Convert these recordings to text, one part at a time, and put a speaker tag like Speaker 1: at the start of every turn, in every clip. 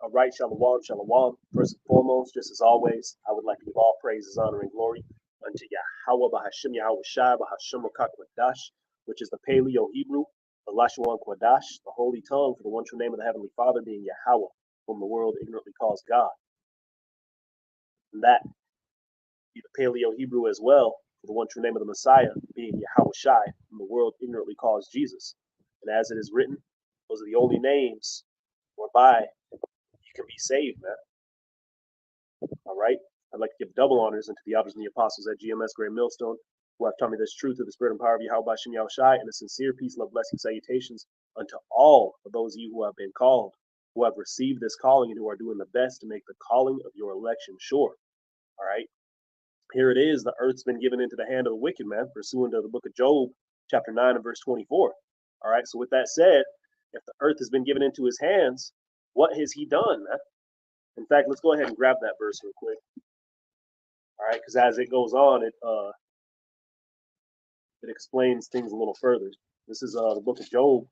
Speaker 1: All right, shalom, shalom. First and foremost, just as always, I would like to give all praises, honor, and glory unto Yahweh, Bahashim Yahweh Shai, Bahashim Kwadash, which is the Paleo Hebrew, the Lashawan Kwadash, the holy tongue for the one true name of the Heavenly Father being Yahweh, whom the world ignorantly calls God. And that be the Paleo Hebrew as well for the one true name of the Messiah being Yahweh Shai, whom the world ignorantly calls Jesus. And as it is written, those are the only names whereby you can be saved, man. All right. I'd like to give double honors unto the elders and the apostles at GMS Great Millstone, who have taught me this truth of the spirit and power of Yahweh Shem Yahushai, and a sincere peace, love, blessing, salutations unto all of those of you who have been called, who have received this calling, and who are doing the best to make the calling of your election sure. All right. Here it is. The earth's been given into the hand of the wicked, man, pursuant to the book of Job, chapter 9 and verse 24. All right. So with that said, if the earth has been given into his hands, what has he done, man? In fact, let's go ahead and grab that verse real quick. All right, because as it goes on, it explains things a little further. This is the book of Job,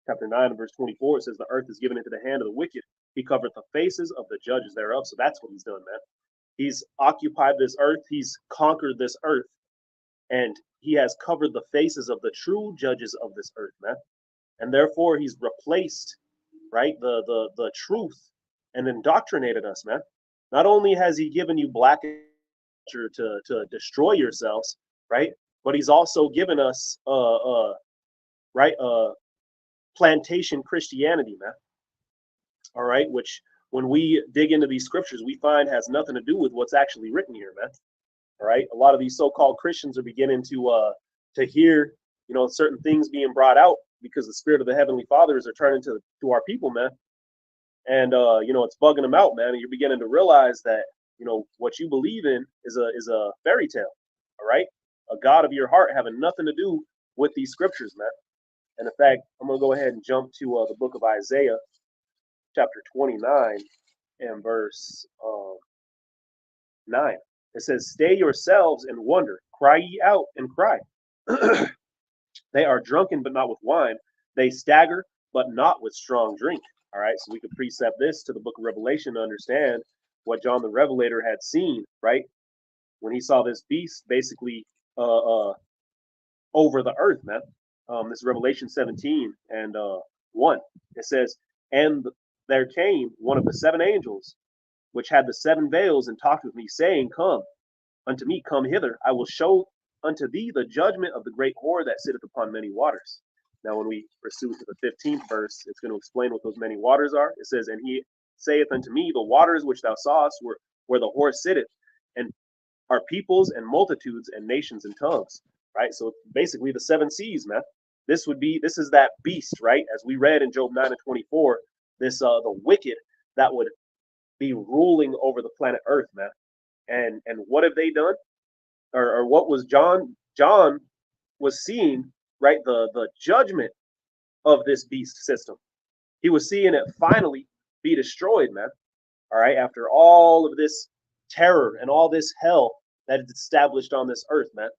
Speaker 1: chapter 9 and verse 24. It says, the earth is given into the hand of the wicked. He covered the faces of the judges thereof. So that's what he's done, man. He's occupied this earth. He's conquered this earth. And he has covered the faces of the true judges of this earth, man. And therefore, he's replaced, right, the truth and indoctrinated us, man. Not only has he given you black to destroy yourselves, right, but he's also given us plantation Christianity, man. All right, which when we dig into these scriptures, we find has nothing to do with what's actually written here, man. All right, a lot of these so-called Christians are beginning to hear, you know, certain things being brought out because the spirit of the Heavenly Father is returning to our people, man. And you know, it's bugging them out, man. And you're beginning to realize that, you know, what you believe in is a fairy tale. All right, a God of your heart having nothing to do with these scriptures, man. And in fact, I'm gonna go ahead and jump to the book of Isaiah, chapter 29 and verse 9. It says, "Stay yourselves and wonder, cry ye out and cry. They are drunken, but not with wine. They stagger, but not with strong drink." All right, so we could precept this to the book of Revelation to understand what John the Revelator had seen, right? When he saw this beast basically over the earth, man. This is Revelation 17 and 1. It says, "And there came one of the seven angels, which had the seven veils, and talked with me, saying, Come unto me, come hither. I will show unto thee the judgment of the great whore that sitteth upon many waters." Now, when we pursue to the 15th verse, it's going to explain what those many waters are. It says, "And he saith unto me, the waters which thou sawest were where the whore sitteth, and are peoples and multitudes and nations and tongues." Right? So basically the seven seas, man. This is that beast, right? As we read in Job 9 and 24, this the wicked that would be ruling over the planet Earth, man. And what have they done? Or what was John was seeing, right, the judgment of this beast system. He was seeing it finally be destroyed, man. All right, after all of this terror and all this hell that is established on this earth, man.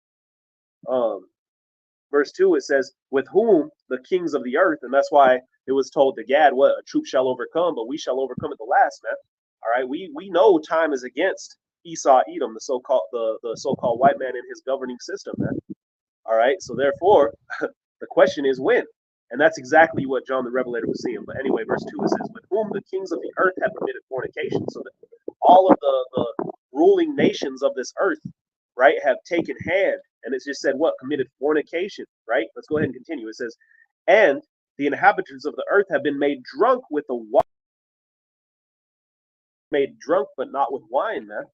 Speaker 1: Verse 2, it says, "With whom the kings of the earth," and that's why it was told to Gad, "What, a troop shall overcome, but we shall overcome at the last," man. All right, we know time is against Esau, Edom, the so-called white man in his governing system, man. All right, so therefore, the question is when, and that's exactly what John the Revelator was seeing. But anyway, verse 2, it says, "With whom the kings of the earth have committed fornication," so that all of the ruling nations of this earth, right, have taken hand, and it's just said what? Committed fornication, right? Let's go ahead and continue. It says, "And the inhabitants of the earth have been made drunk with the wine," made drunk but not with wine, man.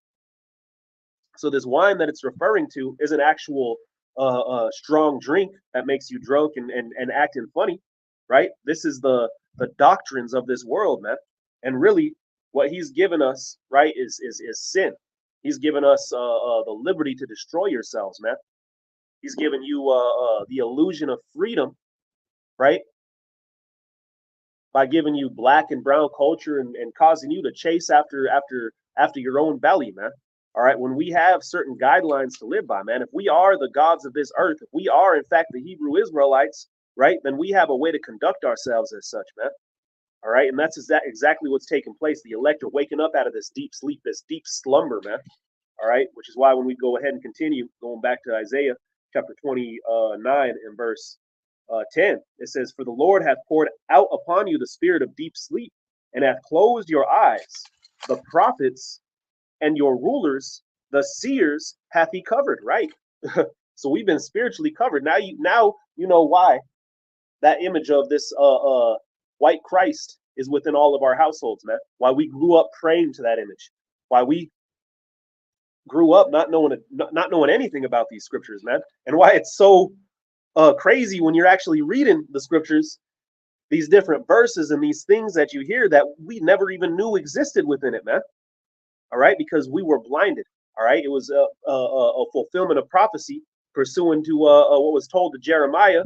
Speaker 1: So this wine that it's referring to is an actual strong drink that makes you drunk and acting funny, right? This is the doctrines of this world, man. And really, what he's given us, right, is sin. He's given us the liberty to destroy yourselves, man. He's given you the illusion of freedom, right, by giving you black and brown culture and causing you to chase after your own belly, man. All right, when we have certain guidelines to live by, man, if we are the gods of this earth, if we are in fact the Hebrew Israelites, right, then we have a way to conduct ourselves as such, man. All right, and that's exactly what's taking place. The elect are waking up out of this deep sleep, this deep slumber, man. All right, which is why when we go ahead and continue, going back to Isaiah chapter 29 and verse 10, it says, "For the Lord hath poured out upon you the spirit of deep sleep, and hath closed your eyes. The prophets and your rulers, the seers, hath he covered." Right. So we've been spiritually covered. Now you know why that image of this white Christ is within all of our households, man. Why we grew up praying to that image. Why we grew up not knowing anything about these scriptures, man. And why it's so crazy when you're actually reading the scriptures, these different verses and these things that you hear that we never even knew existed within it, man. All right, because we were blinded. All right, it was a fulfillment of prophecy pursuant to what was told to Jeremiah,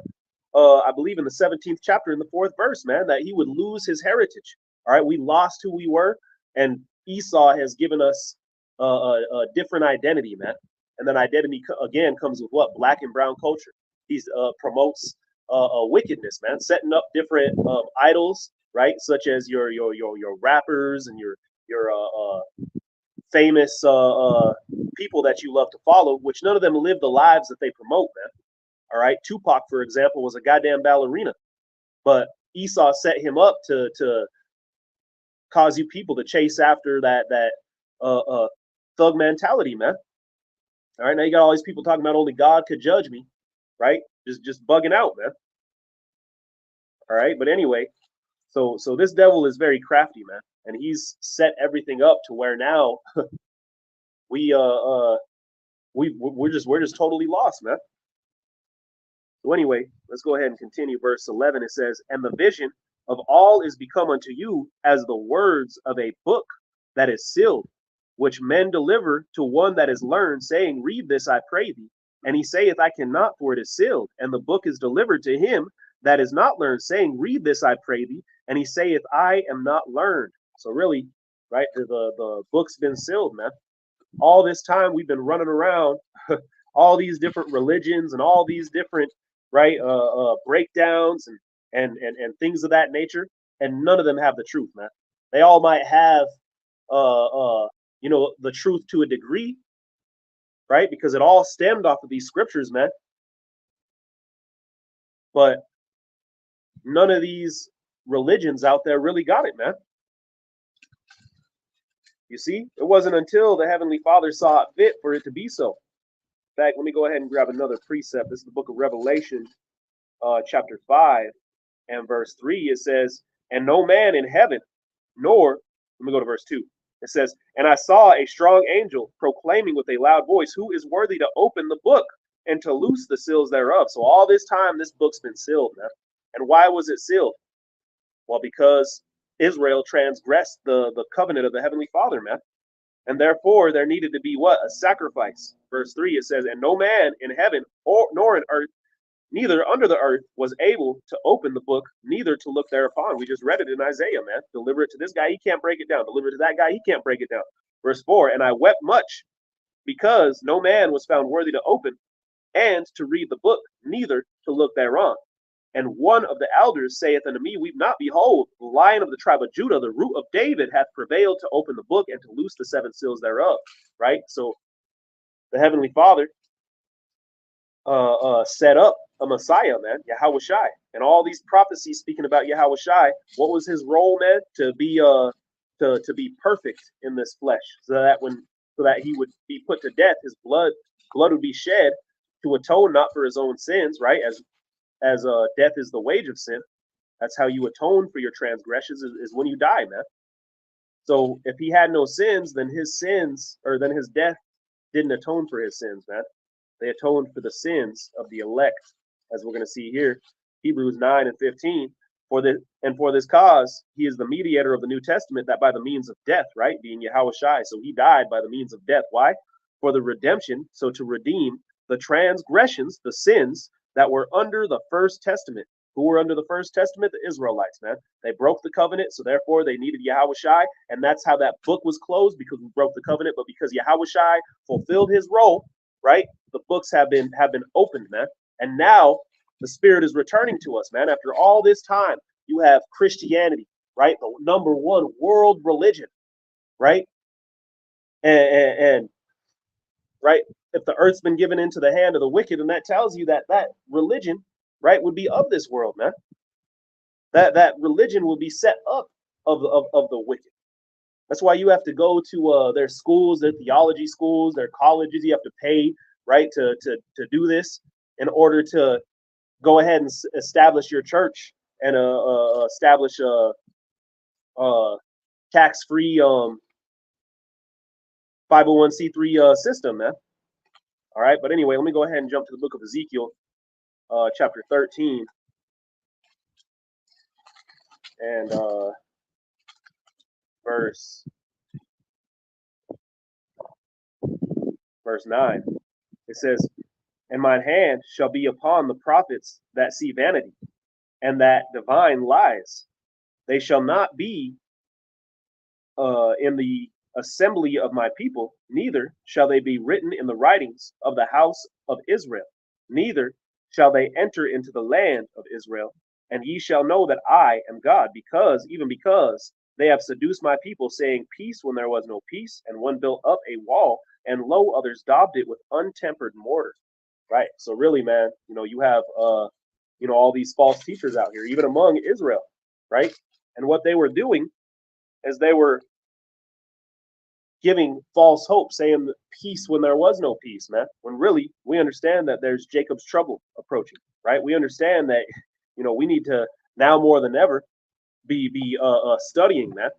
Speaker 1: I believe in the 17th chapter in the 4th verse, man, that he would lose his heritage. All right, we lost who we were, and Esau has given us a different identity, man. And then identity again comes with what? Black and brown culture. He promotes wickedness, man, setting up different idols, right, such as your rappers and your famous people that you love to follow, which none of them live the lives that they promote, man. All right, Tupac, for example, was a goddamn ballerina, but Esau set him up to cause you people to chase after that thug mentality, man. All right, now you got all these people talking about only God could judge me, right? Just bugging out, man. All right, but anyway, so this devil is very crafty, man, and he's set everything up to where now we we're just totally lost, man. So anyway, let's go ahead and continue. Verse 11, it says, "And the vision of all is become unto you as the words of a book that is sealed, which men deliver to one that is learned, saying, Read this, I pray thee. And he saith, I cannot, for it is sealed. And the book is delivered to him that is not learned, saying, Read this, I pray thee. And he saith, I am not learned." So really, right, the book's been sealed, man. All this time we've been running around all these different religions and all these different right breakdowns and things of that nature, and none of them have the truth, man. They all might have the truth to a degree, right, because it all stemmed off of these scriptures, man. But none of these religions out there really got it, man. You see, it wasn't until the Heavenly Father saw it fit for it to be so. In fact, let me go ahead and grab another precept. This is the book of Revelation, chapter 5 and verse 3. It says, "And no man in heaven, nor," let me go to verse 2. It says, "And I saw a strong angel proclaiming with a loud voice, Who is worthy to open the book and to loose the seals thereof?" So all this time, this book's been sealed, man. And why was it sealed? Well, because Israel transgressed the covenant of the Heavenly Father, man. And therefore, there needed to be what? A sacrifice. Verse 3, it says, "And no man in heaven or nor in earth, neither under the earth, was able to open the book, neither to look thereupon." We just read it in Isaiah, man. Deliver it to this guy, he can't break it down. Deliver it to that guy, he can't break it down. Verse 4, "And I wept much, because no man was found worthy to open and to read the book, neither to look thereon. And one of the elders saith unto me, Weep not, behold, the Lion of the tribe of Judah, the root of David, hath prevailed to open the book and to loose the seven seals thereof." Right? So the Heavenly Father set up a Messiah, man, Yahushai. And all these prophecies speaking about Yahushai, what was his role, man? To be perfect in this flesh, so that he would be put to death, his blood would be shed to atone not for his own sins, right? As death is the wage of sin. That's how you atone for your transgressions, is when you die, man. So if he had no sins, then his death didn't atone for his sins, man. They atoned for the sins of the elect, as we're going to see here, Hebrews 9 and 15. For this cause, he is the mediator of the New Testament, that by the means of death, right, being Yahushai, so he died by the means of death. Why? For the redemption, so to redeem the transgressions, the sins that were under the first testament. Who were under the first testament? The Israelites, man. They broke the covenant, so therefore they needed Yahushai, and that's how that book was closed, because we broke the covenant. But because Yahushai fulfilled his role, right, the books have been opened, man. And now the Spirit is returning to us, man. After all this time, you have Christianity, right? The number one world religion, right? And right, if the earth's been given into the hand of the wicked, and that tells you that that religion, right, would be of this world, man. That religion will be set up of the wicked. That's why you have to go to their schools, their theology schools, their colleges. You have to pay, right, to do this in order to go ahead and establish your church and establish a tax-free 501c3 system, man. All right, but anyway, let me go ahead and jump to the book of Ezekiel, chapter 13, and verse verse 9. It says, "And mine hand shall be upon the prophets that see vanity, and that divine lies. They shall not be in the assembly of my people, neither shall they be written in the writings of the house of Israel, neither shall they enter into the land of Israel. And ye shall know that I am God, because they have seduced my people, saying peace when there was no peace, and one built up a wall, and lo, others daubed it with untempered mortar." Right. So really, man, you have all these false teachers out here, even among Israel, right? And what they were doing is they were giving false hope, saying peace when there was no peace, man. When really we understand that there's Jacob's trouble approaching, right? We understand that we need to now more than ever be studying, man.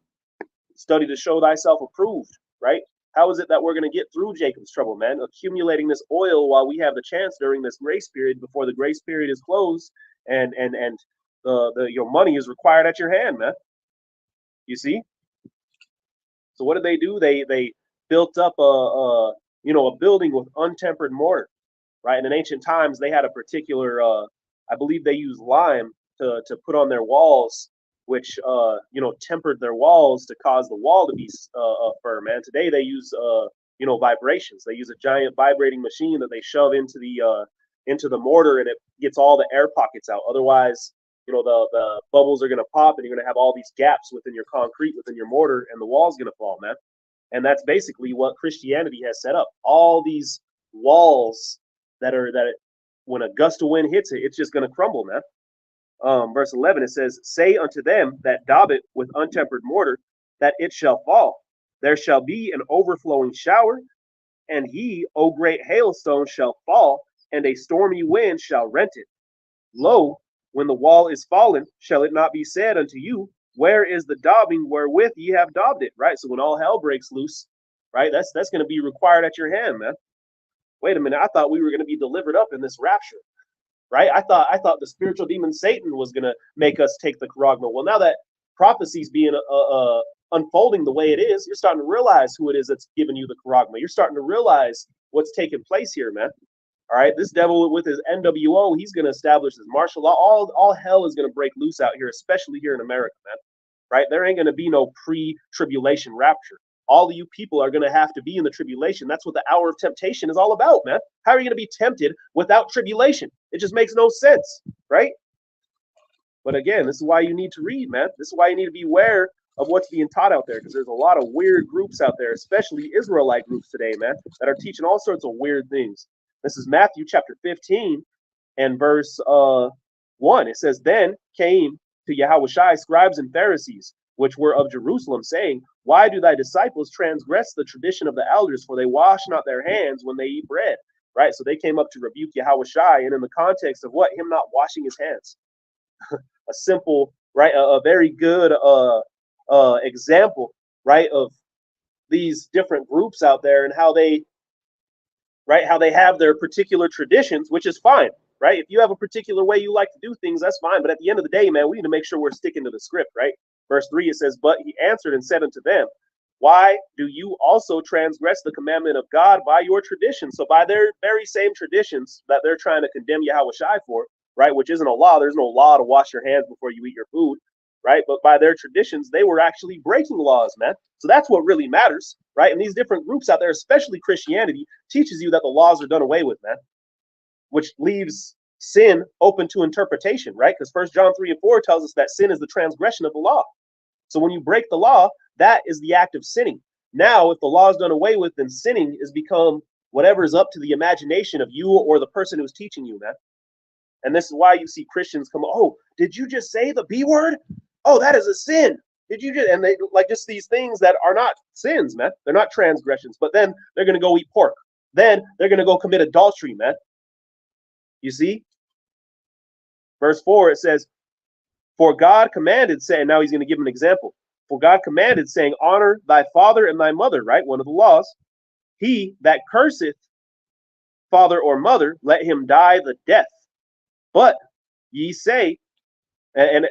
Speaker 1: Study to show thyself approved, right? How is it that we're going to get through Jacob's trouble, man? Accumulating this oil while we have the chance during this grace period before the grace period is closed, and your money is required at your hand, man. You see? So what did they do? They built up a building with untempered mortar, right? And in ancient times, they had a particular, I believe they used lime to put on their walls, which tempered their walls to cause the wall to be firm. And today they use vibrations. They use a giant vibrating machine that they shove into the mortar, and it gets all the air pockets out. Otherwise, the bubbles are going to pop, and you're going to have all these gaps within your concrete, within your mortar, and the wall's going to fall, man. And that's basically what Christianity has set up. All these walls when a gust of wind hits it, it's just going to crumble, man. Verse 11, it says, "Say unto them that daub it with untempered mortar, that it shall fall. There shall be an overflowing shower, and he, O great hailstone, shall fall, and a stormy wind shall rent it. Lo, when the wall is fallen, shall it not be said unto you, where is the daubing wherewith ye have daubed it?" Right? So when all hell breaks loose, right, that's going to be required at your hand, man. Wait a minute, I thought we were going to be delivered up in this rapture, right? I thought the spiritual demon Satan was going to make us take the charagma. Well, now that prophecy's being unfolding the way it is, you're starting to realize who it is that's giving you the charagma. You're starting to realize what's taking place here, man. All right, this devil with his NWO, he's going to establish his martial law. All hell is going to break loose out here, especially here in America, man. Right? There ain't going to be no pre-tribulation rapture. All of you people are going to have to be in the tribulation. That's what the hour of temptation is all about, man. How are you going to be tempted without tribulation? It just makes no sense, right? But again, this is why you need to read, man. This is why you need to be aware of what's being taught out there, because there's a lot of weird groups out there, especially Israelite groups today, man, that are teaching all sorts of weird things. This is Matthew chapter 15 and verse 1. It says, "Then came to Yahushua scribes and Pharisees, which were of Jerusalem, saying, Why do thy disciples transgress the tradition of the elders? For they wash not their hands when they eat bread." Right? So they came up to rebuke Yahushua, and in the context of what? Him not washing his hands. A simple, right? A very good example, right, of these different groups out there and how they have their particular traditions, which is fine, right? If you have a particular way you like to do things, that's fine. But at the end of the day, man, we need to make sure we're sticking to the script, right? Verse 3, it says, "But he answered and said unto them, Why do you also transgress the commandment of God by your tradition?" So by their very same traditions that they're trying to condemn Yahushua for, right, which isn't a law. There's no law to wash your hands before you eat your food, right? But by their traditions, they were actually breaking laws, man. So that's what really matters, right? And these different groups out there, especially Christianity, teaches you that the laws are done away with, man, which leaves sin open to interpretation, right? Because 1 John 3 and 4 tells us that sin is the transgression of the law. So when you break the law, that is the act of sinning. Now, if the law is done away with, then sinning is become whatever is up to the imagination of you or the person who's teaching you, man. And this is why you see Christians come, oh, did you just say the B word? Oh, that is a sin. Did you just, and they like just these things that are not sins, man. They're not transgressions, but then they're going to go eat pork. Then they're going to go commit adultery, man. You see? Verse 4, it says, for God commanded, saying, now he's going to give an example. For God commanded, saying, honor thy father and thy mother, right? One of the laws. He that curseth father or mother, let him die the death. But ye say, and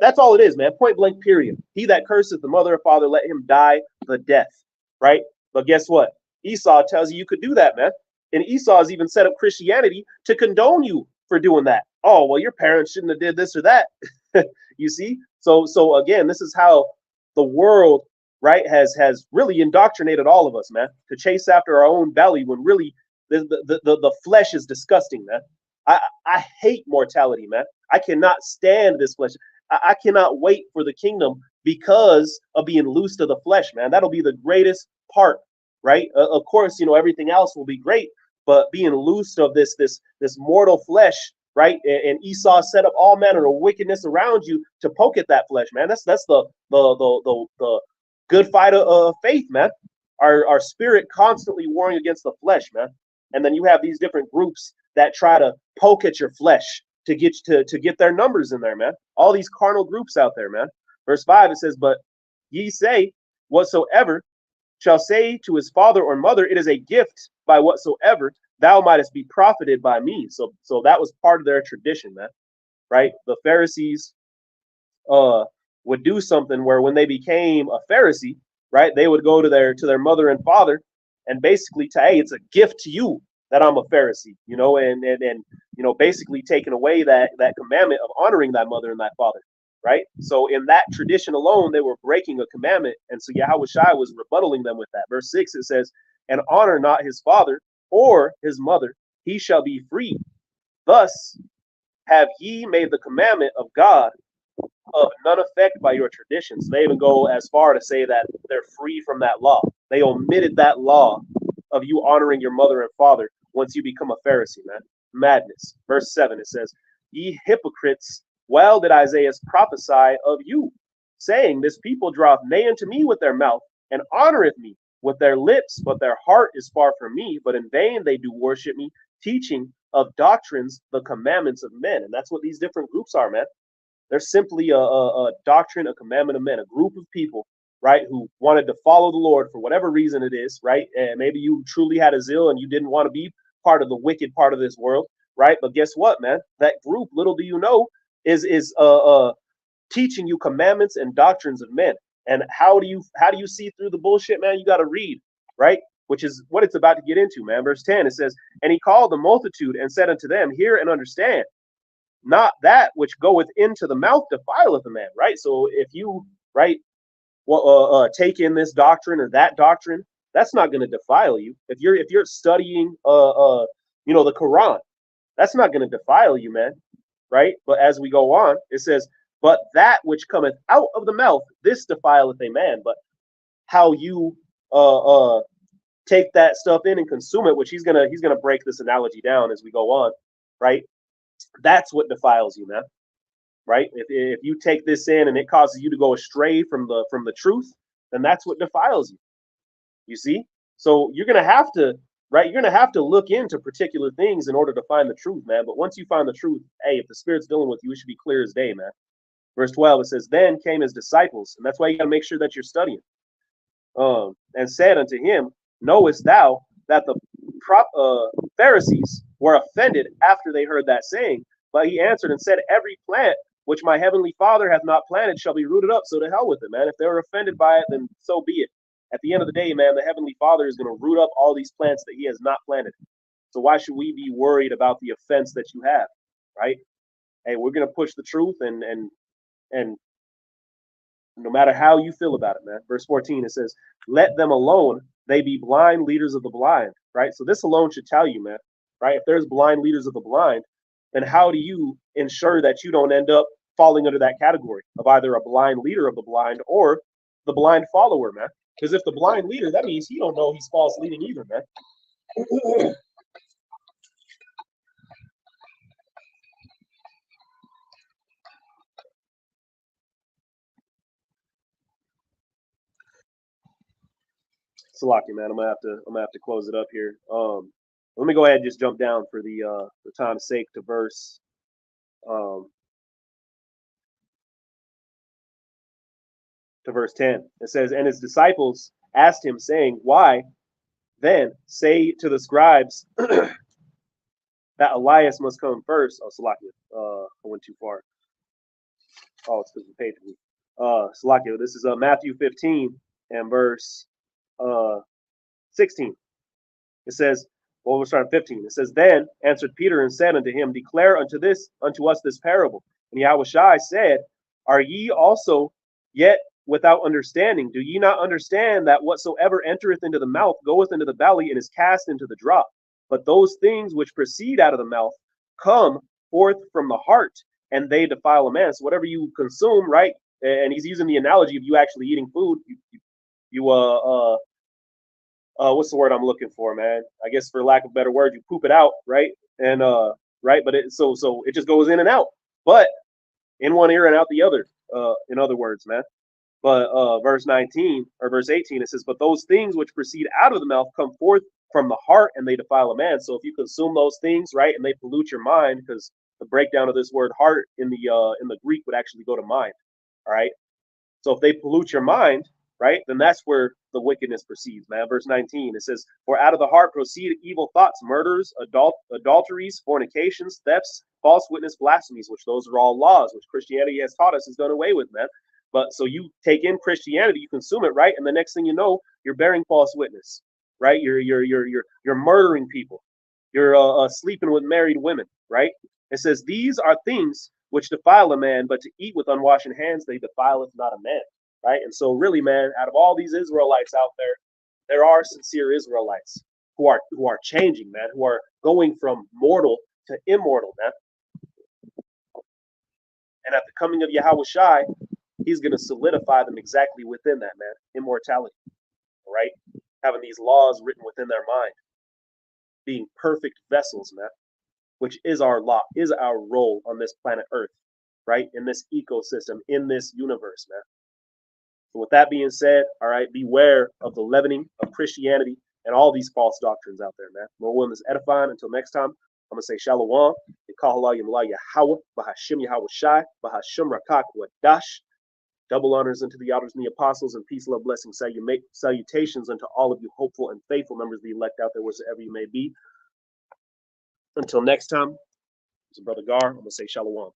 Speaker 1: that's all it is, man. Point blank, period. He that curseth the mother or father, let him die the death, right? But guess what? Esau tells you could do that, man. And Esau has even set up Christianity to condone you for doing that. Oh, well, your parents shouldn't have did this or that. You see? So again, this is how the world, right, has really indoctrinated all of us, man, to chase after our own belly when really the flesh is disgusting, man. I hate mortality, man. I cannot stand this flesh. I cannot wait for the kingdom because of being loose to the flesh, man. That'll be the greatest part, right? Of course, you know, everything else will be great, but being loosed of this mortal flesh, right? And Esau set up all manner of wickedness around you to poke at that flesh, man. That's the good fight of faith, man. Our spirit constantly warring against the flesh, man. And then you have these different groups that try to poke at your flesh to get their numbers in there, man. All these carnal groups out there, man. Verse 5, it says, but ye say, whatsoever shall say to his father or mother, it is a gift by whatsoever thou mightest be profited by me. So that was part of their tradition, man. Right? The Pharisees would do something where when they became a Pharisee, right, they would go to their mother and father and basically say, hey, it's a gift to you that I'm a Pharisee, you know, and you know, basically taking away that commandment of honoring thy mother and thy father, right? So in that tradition alone, they were breaking a commandment, and so Yahushua was rebuttaling them with that. Verse 6, it says, and honor not his father or his mother, he shall be free. Thus have ye made the commandment of God of none effect by your traditions. They even go as far to say that they're free from that law. They omitted that law of you honoring your mother and father once you become a Pharisee, man. Madness. Verse 7, it says, ye hypocrites, well did Isaiah prophesy of you, saying, this people draweth nigh unto me with their mouth, and honoreth me with their lips, but their heart is far from me, but in vain they do worship me, teaching of doctrines the commandments of men. And that's what these different groups are, man. They're simply a doctrine, a commandment of men, a group of people, right, who wanted to follow the Lord for whatever reason it is, right? And maybe you truly had a zeal and you didn't want to be part of the wicked part of this world, right? But guess what, man? That group, little do you know, is teaching you commandments and doctrines of men. And how do you see through the bullshit, man? You got to read, right? Which is what it's about to get into, man. Verse 10, it says, and he called the multitude and said unto them, hear and understand. Not that which goeth into the mouth defileth a man, right? So if you, right, take in this doctrine or that doctrine, that's not going to defile you. If you're studying, you know, the Quran, that's not going to defile you, man, right? But as we go on, it says, but that which cometh out of the mouth, this defileth a man. But how you take that stuff in and consume it, which he's gonna break this analogy down as we go on, right? That's what defiles you, man. Right? If you take this in and it causes you to go astray from the truth, then that's what defiles you. You see? So you're gonna have to, right? You're gonna have to look into particular things in order to find the truth, man. But once you find the truth, hey, if the Spirit's dealing with you, it should be clear as day, man. Verse 12, it says, then came his disciples, and that's why you gotta make sure that you're studying. And said unto him, knowest thou that the Pharisees were offended after they heard that saying? But he answered and said, every plant which my heavenly Father hath not planted shall be rooted up. So to hell with it, man. If they were offended by it, then so be it. At the end of the day, man, the heavenly Father is going to root up all these plants that he has not planted. So why should we be worried about the offense that you have, right? Hey, we're going to push the truth, and no matter how you feel about it, man. Verse 14, it says, let them alone, they be blind leaders of the blind, right? So this alone should tell you, man, right? If there's blind leaders of the blind, then how do you ensure that you don't end up falling under that category of either a blind leader of the blind or the blind follower, man. Because if the blind leader, that means he don't know he's false leading either, man. Salaki, man. I'm gonna have to close it up here. Let me go ahead and just jump down for the time's sake to um verse 10. It says, and his disciples asked him, saying, why then say to the scribes that Elias must come first? Oh, Salaki, I went too far. Oh, it's because we paid for me. Salaki, this is Matthew 15 and verse uh 16. It says, well, we'll start at 15. It says, then answered Peter and said unto him, declare unto us this parable. And Yahushua said, are ye also yet without understanding? Do ye not understand that whatsoever entereth into the mouth goeth into the belly and is cast into the drop? But those things which proceed out of the mouth come forth from the heart, and they defile a man. So whatever you consume, right? And he's using the analogy of you actually eating food. You what's the word I'm looking for, man? I guess for lack of a better word, you poop it out, right? And right, but so it just goes in and out, but in one ear and out the other. In other words, man. But verse 19 or verse 18, it says, but those things which proceed out of the mouth come forth from the heart, and they defile a man. So if you consume those things, right, and they pollute your mind, because the breakdown of this word heart in the Greek would actually go to mind. All right. So if they pollute your mind, right, then that's where the wickedness proceeds, man. Verse 19, it says, for out of the heart proceed evil thoughts, murders, adulteries, fornications, thefts, false witness, blasphemies, which those are all laws, which Christianity has taught us is done away with, man. But so you take in Christianity, you consume it, right? And the next thing you know, you're bearing false witness, right? You're murdering people. You're sleeping with married women, right? It says, these are things which defile a man, but to eat with unwashed hands, they defileth not a man, right? And so really, man, out of all these Israelites out there, there are sincere Israelites who are changing, man, who are going from mortal to immortal, man. And at the coming of Yahweh Shai, he's going to solidify them exactly within that, man, immortality, right? Having these laws written within their mind, being perfect vessels, man, which is our law, is our role on this planet Earth, right? In this ecosystem, in this universe, man. So with that being said, all right, beware of the leavening of Christianity and all these false doctrines out there, man. More willing is edifying. Until next time, I'm gonna say shalom, Yakahala Yamla Yahweh, Bahashim Yahweh Shai, Bahashim Rakak Wadash. Double honors unto the elders and the apostles, and peace, love, blessing, salutations unto all of you hopeful and faithful members of the elect out there, wherever you may be. Until next time, it's Brother Gar. I'm gonna say shalom.